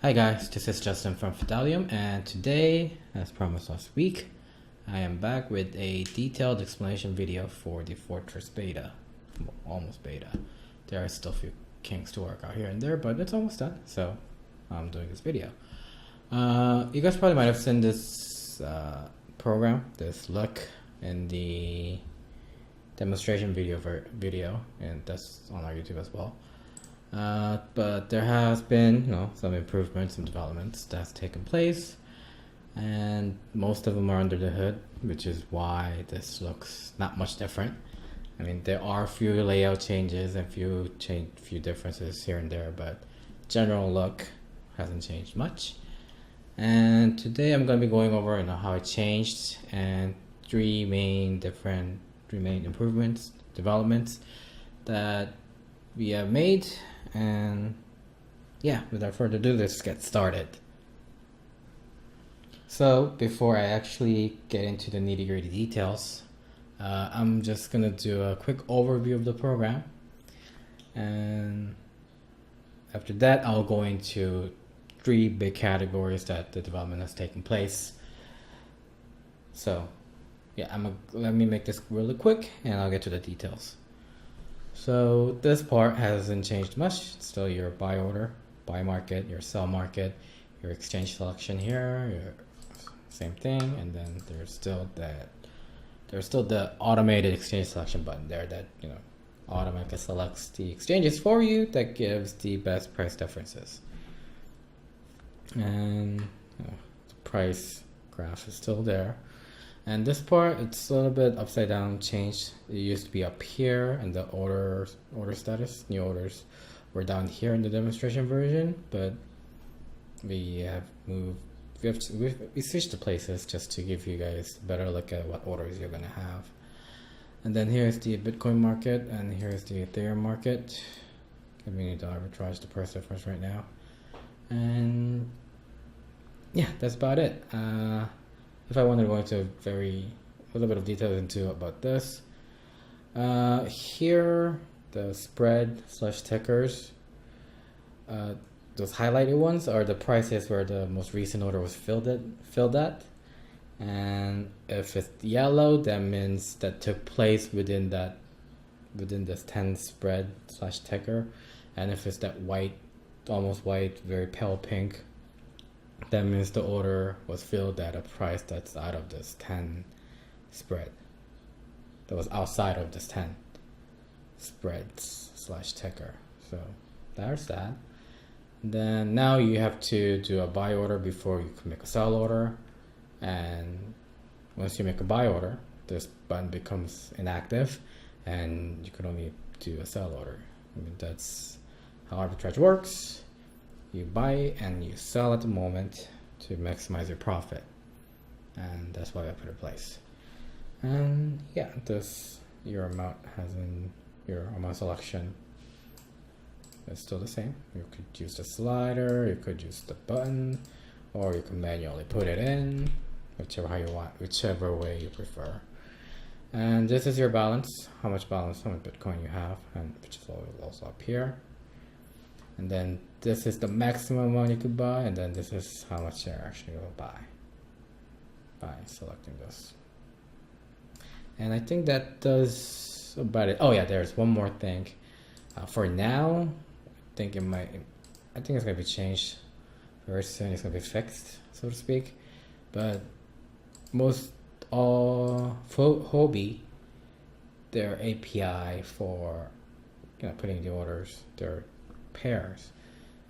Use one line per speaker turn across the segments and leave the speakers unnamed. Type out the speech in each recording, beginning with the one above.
Hi guys, this is Justin from Fidelium, and today, as promised last week, I am back with a detailed explanation video for the Fortress beta, almost beta. There are still a few kinks to work out here and there, but it's almost done, so I'm doing this video. You guys probably might have seen this program, this look, in the demonstration video, and that's on our YouTube as well. But there has been, some improvements, some developments that's taken place, and most of them are under the hood, which is why this looks not much different. I mean, there are a few layout changes and few differences here and there, but general look hasn't changed much. And today I'm going to be going over how it changed and three main improvements, developments that we have made. And yeah, without further ado, let's get started. So before I actually get into the nitty-gritty details, I'm just gonna do a quick overview of the program, and after that I'll go into three big categories that the development has taken place. So yeah, let me make this really quick and I'll get to the details. So this part hasn't changed much. It's still your buy order, buy market, your sell market, your exchange selection here, your same thing, and then there's still the automated exchange selection button there that automatically selects the exchanges for you that gives the best price differences. And the price graph is still there. And this part, it's a little bit upside down changed. It used to be up here, and the order status, new orders, were down here in the demonstration version. But we have moved. We switched the places just to give you guys a better look at what orders you're gonna have. And then here's the Bitcoin market, and here's the Ethereum market. We need to arbitrage the price difference right now. And yeah, that's about it. If I wanted to go into a little bit of detail about this, here the spread / tickers, those highlighted ones are the prices where the most recent order was filled at, and if it's yellow, that means that took place within this 10 spread / ticker, and if it's that white, almost white, very pale pink, that means the order was filled at a price that's out of this 10 spread. That was outside of this 10 spreads / ticker. So there's that. Then now you have to do a buy order before you can make a sell order. And once you make a buy order, this button becomes inactive and you can only do a sell order. I mean, that's how arbitrage works. You buy and you sell at the moment to maximize your profit, and that's why I put it in place. And yeah, your amount selection is still the same. You could use the slider, you could use the button, or you can manually put it in, whichever way you prefer. And this is your balance, how much Bitcoin you have, and which is also up here. And then this is the maximum amount you could buy, and then this is how much you're actually going to buy by selecting this. And I think that does about it. Oh yeah, there's one more thing. For now, I think it's going to be changed very soon. It's going to be fixed, so to speak. But most all Hobby, their API for putting the orders, their pairs.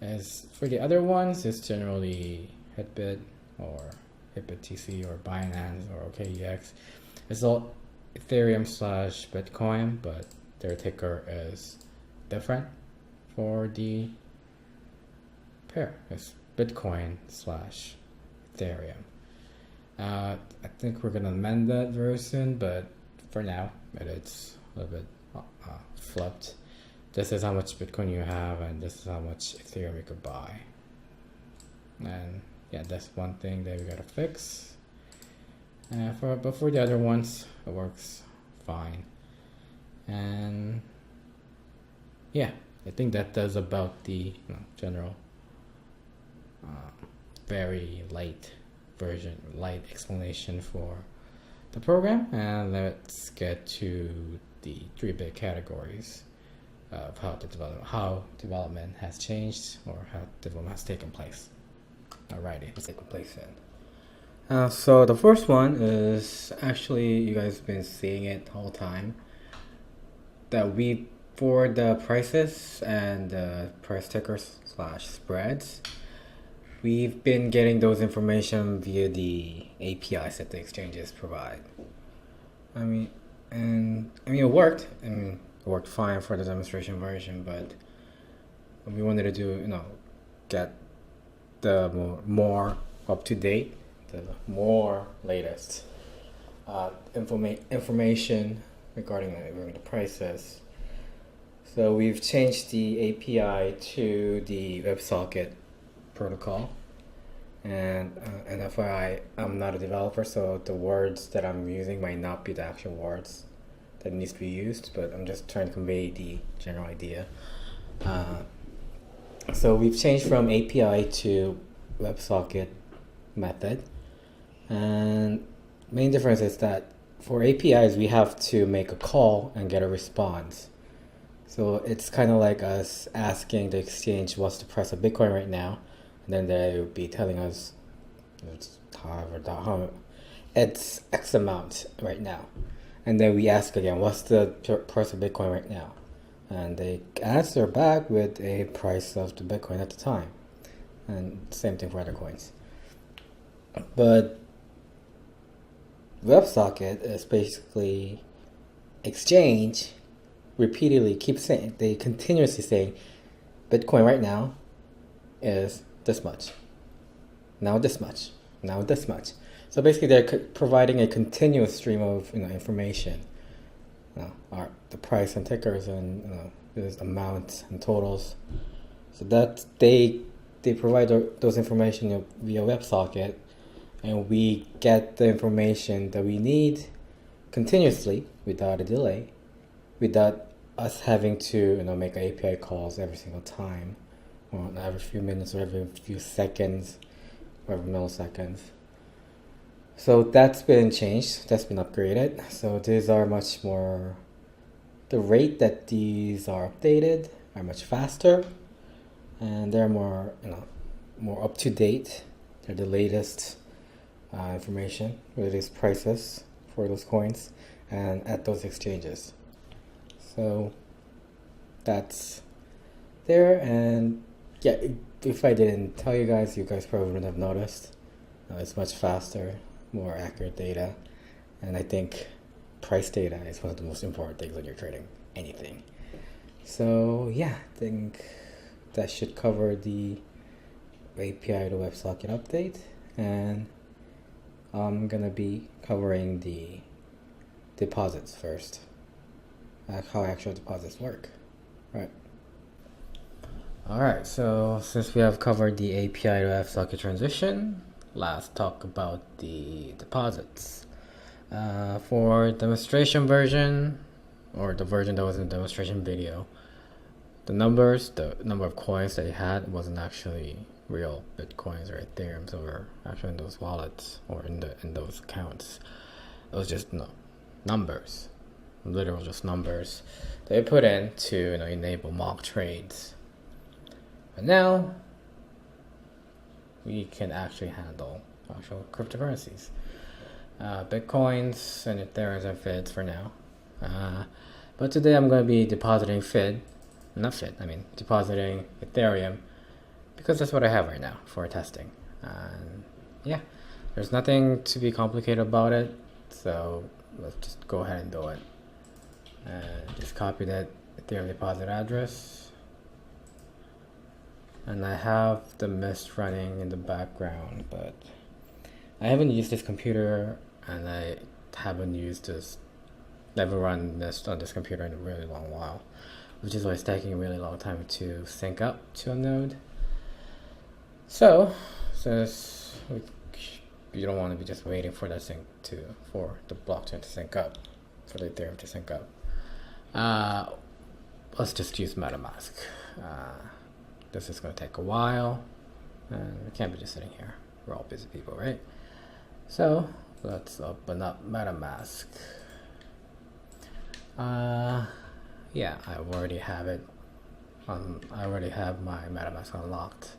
As for the other ones, it's generally Hitbit or HitBitTC or Binance or OKEX. It's all Ethereum / Bitcoin, but their ticker is different for the pair. It's Bitcoin / Ethereum. I think we're gonna amend that very soon, but for now, it's a little bit flipped. This is how much Bitcoin you have, and this is how much Ethereum you could buy. And yeah, that's one thing that we gotta fix. But for the other ones, it works fine. And yeah, I think that does about the general very light explanation for the program, and let's get to the 3 big categories of how development has changed, or how development has taken place. Alrighty, let's take a place in. So the first one is actually, you guys have been seeing it the whole time, that for the prices and the price tickers / spreads, we've been getting those information via the APIs that the exchanges provide. It worked. It worked fine for the demonstration version, but we wanted to do, get the more up to date, the more latest information regarding the prices. So we've changed the API to the WebSocket protocol, and FYI, I'm not a developer, so the words that I'm using might not be the actual words that needs to be used, but I'm just trying to convey the general idea. So we've changed from API to WebSocket method, and main difference is that for APIs we have to make a call and get a response. So it's kind of like us asking the exchange what's the price of Bitcoin right now, and then they will be telling us it's X amount right now, and then we ask again what's the price of Bitcoin right now, and they answer back with a price of the Bitcoin at the time, and same thing for other coins. But WebSocket is basically exchange repeatedly they continuously saying Bitcoin right now is this much, now this much, now this much. So basically they're providing a continuous stream of information, the price and tickers, and there's amounts and totals. So that they provide those information via WebSocket, and we get the information that we need continuously without a delay, without us having to make API calls every single time, or every few minutes, or every few seconds, or every milliseconds. So that's been changed, that's been upgraded. So these are much more, the rate that these are updated are much faster, and they're more more up to date. They're the latest information, latest prices for those coins and at those exchanges. So that's there, and yeah, if I didn't tell you guys probably wouldn't have noticed. It's much faster, more accurate data, and I think price data is one of the most important things when you're trading anything. So yeah, I think that should cover the API to WebSocket update, and I'm gonna be covering the deposits first, how actual deposits work, right? Alright, so since we have covered the API to WebSocket transition, let's talk about the deposits. For demonstration version, or the version that was in the demonstration video, the number of coins that you had wasn't actually real Bitcoins or Ethereum, so were actually in those wallets or in those accounts. It was just numbers, literal just numbers they put in to enable mock trades. But now we can actually handle actual cryptocurrencies, Bitcoins and Ethereums and FIDs for now. But today I'm going to be depositing depositing Ethereum, because that's what I have right now for testing. And yeah, there's nothing to be complicated about it, so let's just go ahead and do it. And just copy that Ethereum deposit address, and I have the Mist running in the background, but I haven't used this computer, and I haven't never run Mist on this computer in a really long while, which is why it's taking a really long time to sync up to a node. So since you don't want to be just waiting for that for the blockchain to sync up, for the Ethereum to sync up, let's just use MetaMask. This is going to take a while, And we can't be just sitting here. We're all busy people, right? So let's open up MetaMask. Yeah, I already have it. I already have my MetaMask unlocked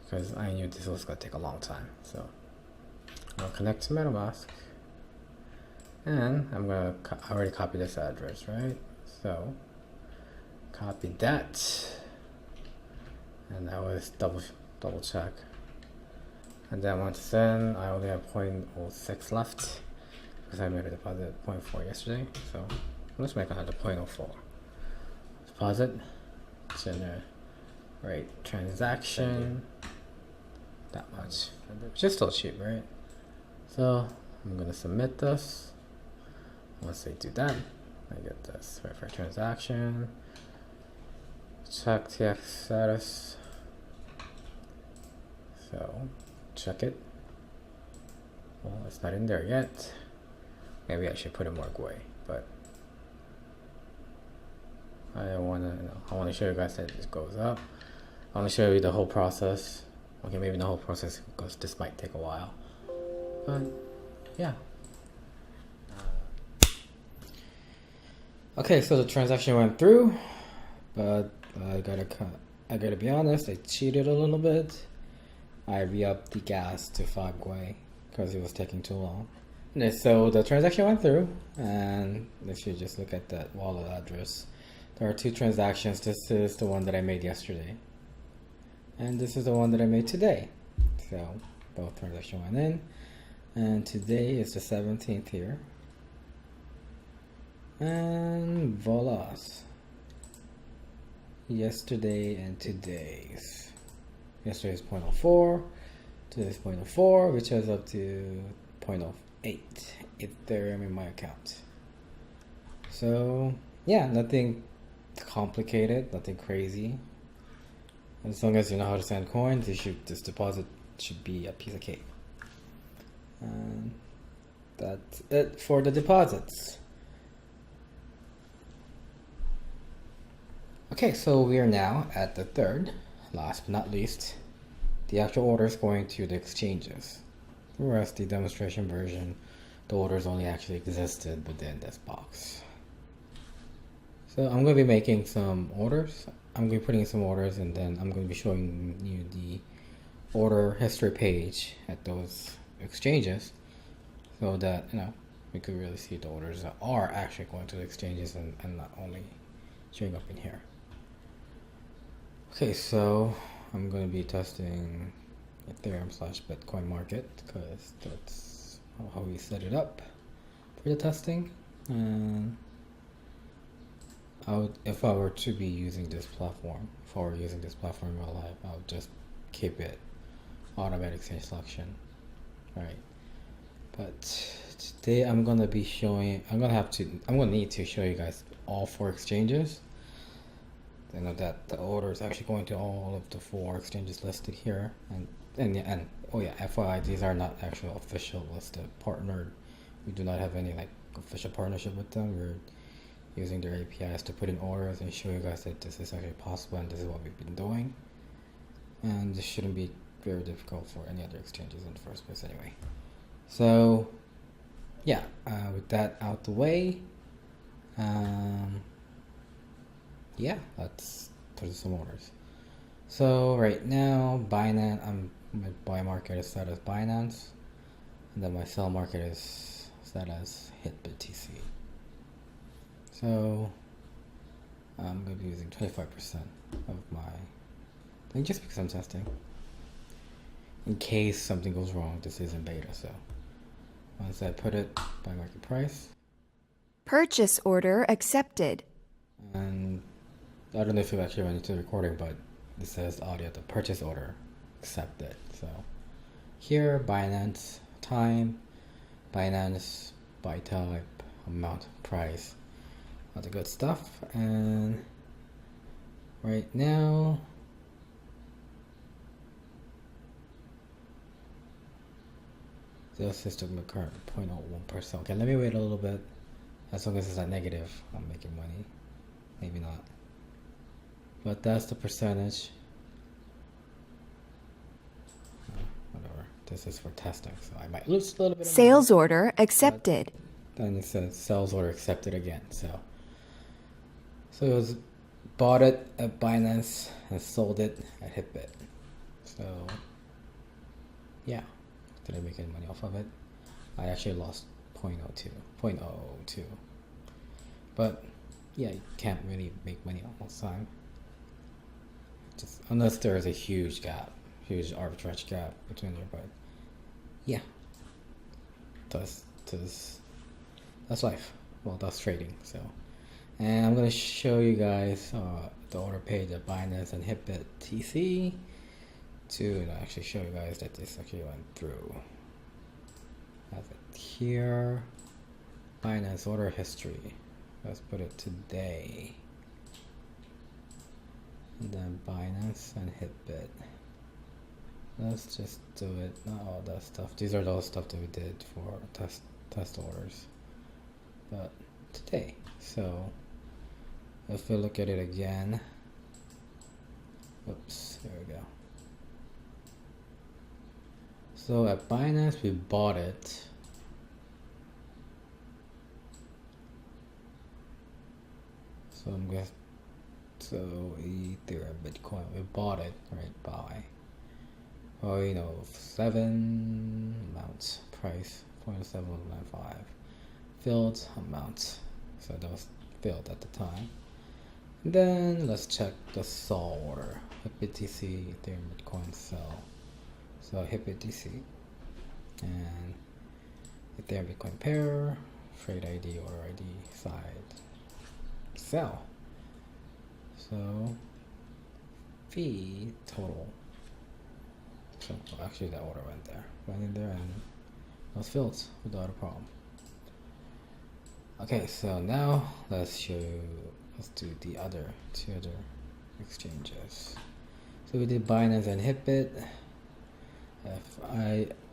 because I knew this was gonna take a long time. So I'll connect to MetaMask, and I'm gonna I already copied this address, right? So copy that, and I always double check. And then once send, I only have 0.06 left because I made a deposit 0.4 yesterday. So let's make another 0.04 deposit. Generate transaction. That much, which is still cheap, right? So I'm gonna submit this. Once they do that, I get this verify transaction. Check TX status. So check it. Well, it's not in there yet. Maybe I should put it more away, but I wanna show you guys that it goes up. I wanna show you the whole process. Okay, maybe the whole process because this might take a while. But yeah. Okay, so the transaction went through, but I gotta be honest, I cheated a little bit. I re-upped the gas to 5 Gwei because it was taking too long. And so the transaction went through, and if you just look at that wallet address, there are 2 transactions. This is the one that I made yesterday, and this is the one that I made today. So both transactions went in, and today is the 17th here, and voila, yesterday and today's. Yesterday's 0.04, today's 0.04, which is up to 0.08 Ethereum in my account. So yeah, nothing complicated, nothing crazy. As long as you know how to send coins, this deposit should be a piece of cake. And that's it for the deposits. Okay, so we are now at the third, last but not least, the actual orders going to the exchanges. Whereas the demonstration version, the orders only actually existed within this box. So I'm going to be making some orders. I'm going to be putting in some orders, and then I'm going to be showing you the order history page at those exchanges, so that we could really see the orders that are actually going to the exchanges and not only showing up in here. Okay, so I'm going to be testing Ethereum / Bitcoin market because that's how we set it up for the testing. And if I were to be using this platform, in real life, I would just keep it automatic exchange selection, right? But today I'm going to need to show you guys all 4 exchanges. I know that the order is actually going to all of the 4 exchanges listed here, and oh yeah, FYI, these are not actual official listed partnered. We do not have any official partnership with them. We're using their APIs to put in orders and show you guys that this is actually possible and this is what we've been doing. And this shouldn't be very difficult for any other exchanges in the first place anyway. So yeah, with that out the way, yeah, let's put in some orders. So right now, Binance, my buy market is set as Binance, and then my sell market is set as HitBitTC. So I'm going to be using 25% of my thing just because I'm testing. In case something goes wrong, this is in beta, so once I put it by market price.
Purchase order accepted.
And I don't know if you actually went into the recording, but it says audio, the purchase order accepted. So here, Binance time, Binance buy type, amount, price, all the good stuff. And right now, the system current 0.01%. Okay, let me wait a little bit. As long as it's not negative, I'm making money. Maybe not. But that's the percentage. this is for testing, so I might lose a little bit of
Sales order accepted.
money. Then it says sales order accepted again. So it was bought it at Binance and sold it at Hitbit. So yeah, did I make any money off of it? I actually lost 0.02. But yeah, you can't really make money all the time. Just unless there is a huge arbitrage gap between there. But yeah, that's life. Well, that's trading. So, and I'm gonna show you guys the order page at Binance and Hitbit TC to actually show you guys that this actually went through. Have it here. Binance order history. Let's put it today. And then Binance and Hitbit. Let's just do it. Not all that stuff. These are those stuff that we did for test orders. But today. So if we look at it again. Oops, there we go. So at Binance we bought it. So I'm guessing, so Ethereum, Bitcoin, we bought it, right, by, 7 amounts, price, 0.7195, filled amount, so that was filled at the time. And then let's check the sell order, BTC, Ethereum, Bitcoin, sell. So hit BTC, and Ethereum, Bitcoin pair, trade ID, order ID, side, sell. So fee total. So actually that order went in there and was filled without a problem. Okay, so now let's do the two other exchanges. So we did Binance and Hitbit.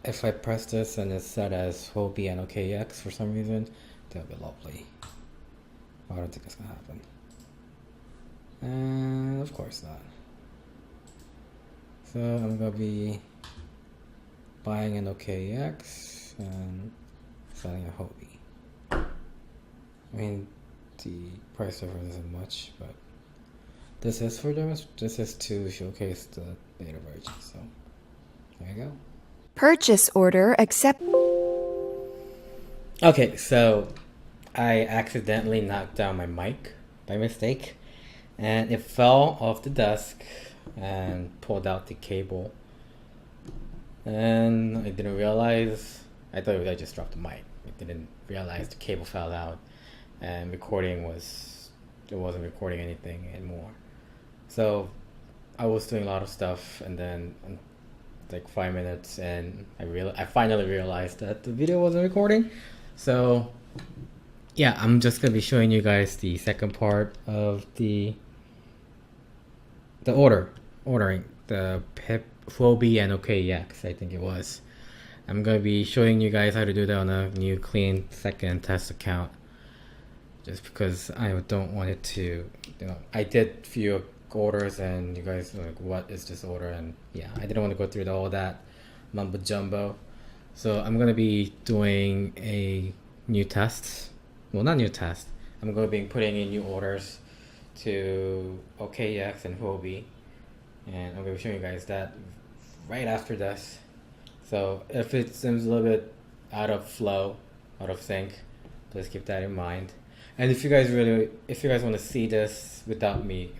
If I press this and it's set as Huobi and OKX for some reason, that'll be lovely. I don't think it's gonna happen. And of course not. So I'm gonna be buying an OKX and selling a Huobi. I mean, the price difference isn't much, but this is to showcase the beta version. So there you go.
Purchase order accept.
Okay, so I accidentally knocked down my mic by mistake, and it fell off the desk and pulled out the cable. And I didn't realize, I thought I just dropped the mic. I didn't realize the cable fell out, and it wasn't recording anything anymore. So I was doing a lot of stuff, and then like 5 minutes, and I finally realized that the video wasn't recording. So yeah, I'm just gonna be showing you guys the second part of the ordering the Huobi and OKX, I think it was. I'm gonna be showing you guys how to do that on a new clean second test account, just because I don't want it to, I did few orders and you guys are like, what is this order? And yeah, I didn't want to go through all that mumbo jumbo. So I'm gonna be doing a new test. Well, not new test. I'm going to be putting in new orders to OKX and Huobi, and I'm going to be showing you guys that right after this. So if it seems a little bit out of flow, out of sync, please keep that in mind. And if you guys want to see this without me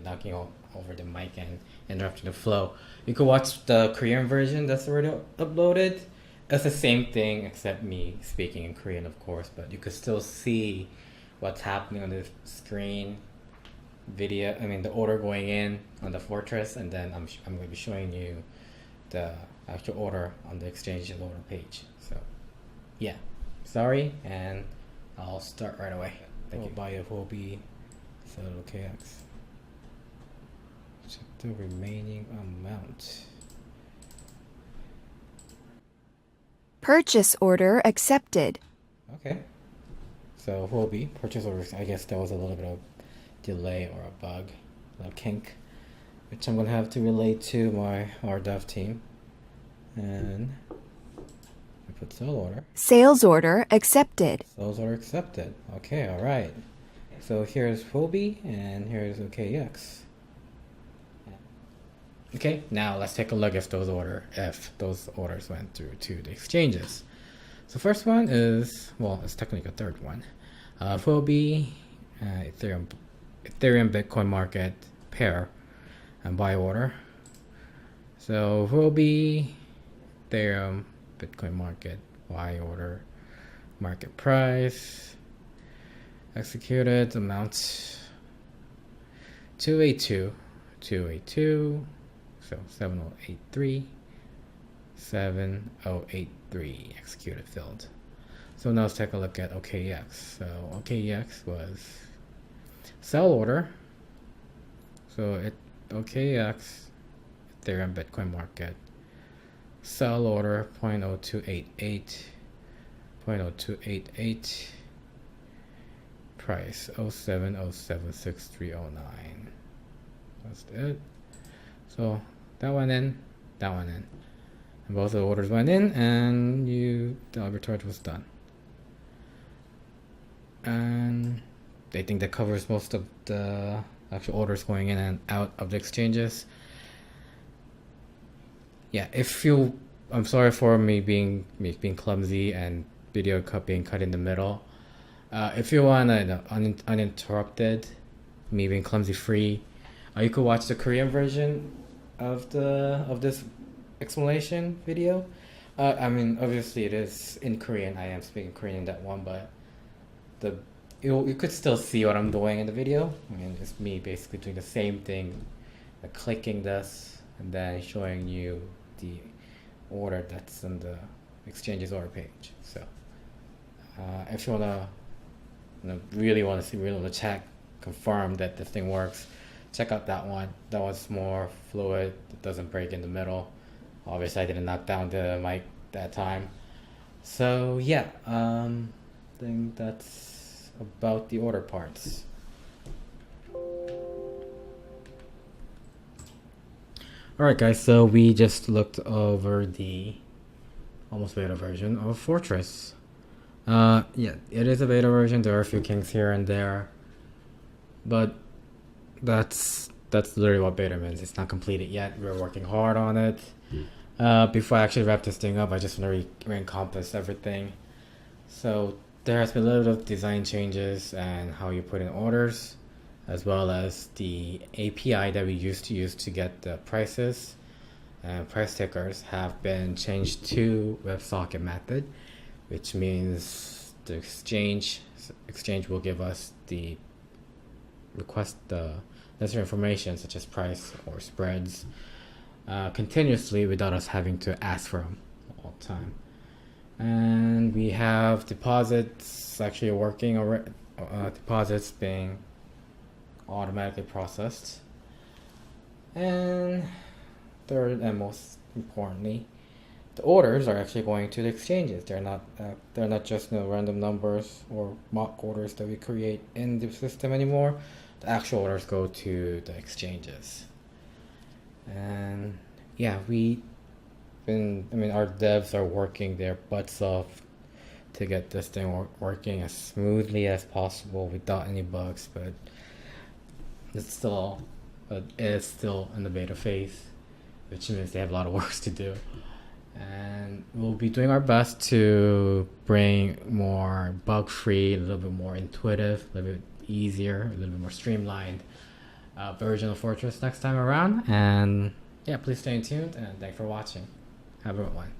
knocking over the mic and interrupting the flow, you could watch the Korean version that's already uploaded. It's the same thing except me speaking in Korean, of course, but you could still see what's happening on the screen, the order going in on the fortress, and then I'm going to be showing you the actual order on the exchange order page. So yeah, sorry, and I'll start right away. Thank you. Buy a Huobi, sell OKX. Check the remaining amount.
Purchase order accepted.
Okay. So Huobi, purchase orders. I guess that was a little bit of delay or a bug, a kink, which I'm gonna have to relate to our dev team. and we put sell order.
Sales order accepted.
Sales order accepted. Okay, all right. So here's Phoebe and here's OKX. Okay, now let's take a look if those orders went through to the exchanges. So first one is, well, it's technically a third one. Phoebe, Ethereum Bitcoin market pair and buy order. So Phoebe, Ethereum Bitcoin market buy order, market price, executed amount 282, so 7083 executed filled. So now let's take a look at OKX. So OKX was sell order. So OKX Ethereum Bitcoin market sell order 0.0288 price 07076309. That's it. So that went in, and both of the orders went in, and the arbitrage was done. And I think that covers most of the actual orders going in and out of the exchanges. Yeah, I'm sorry for me being clumsy and video being cut in the middle. If you want uninterrupted, me being clumsy free, you could watch the Korean version of this explanation video. I mean, obviously it is in Korean. I am speaking Korean in that one, but you could still see what I'm doing in the video. I mean, it's me basically doing the same thing, clicking this and then showing you the order that's on the exchange's order page. So if you really want to check, confirm that this thing works, check out that one. That one's more fluid. It doesn't break in the middle. Obviously, I didn't knock down the mic that time. So yeah, I think that's about the order parts. Alright guys, so we just looked over the almost beta version of Fortress. Yeah, it is a beta version. There are a few kinks here and there, but that's literally what beta means. It's not completed yet. We're working hard on it. Before I actually wrap this thing up, I just want to re-encompass everything. So there has been a little bit of design changes and how you put in orders, as well as the API that we used to use to get the prices and price tickers have been changed to WebSocket method, which means the exchange will give us the necessary information such as price or spreads continuously without us having to ask for them all the time. And we have deposits actually working already, deposits being automatically processed. And third and most importantly, the orders are actually going to the exchanges. They're not just random numbers or mock orders that we create in the system anymore. The actual orders go to the exchanges. And yeah, our devs are working their butts off to get this thing working as smoothly as possible without any bugs, but it's still in the beta phase, which means they have a lot of work to do. And we'll be doing our best to bring more bug-free, a little bit more intuitive, a little bit easier, a little bit more streamlined version of Fortress next time around. And yeah, please stay tuned, and thanks for watching. Have a good one.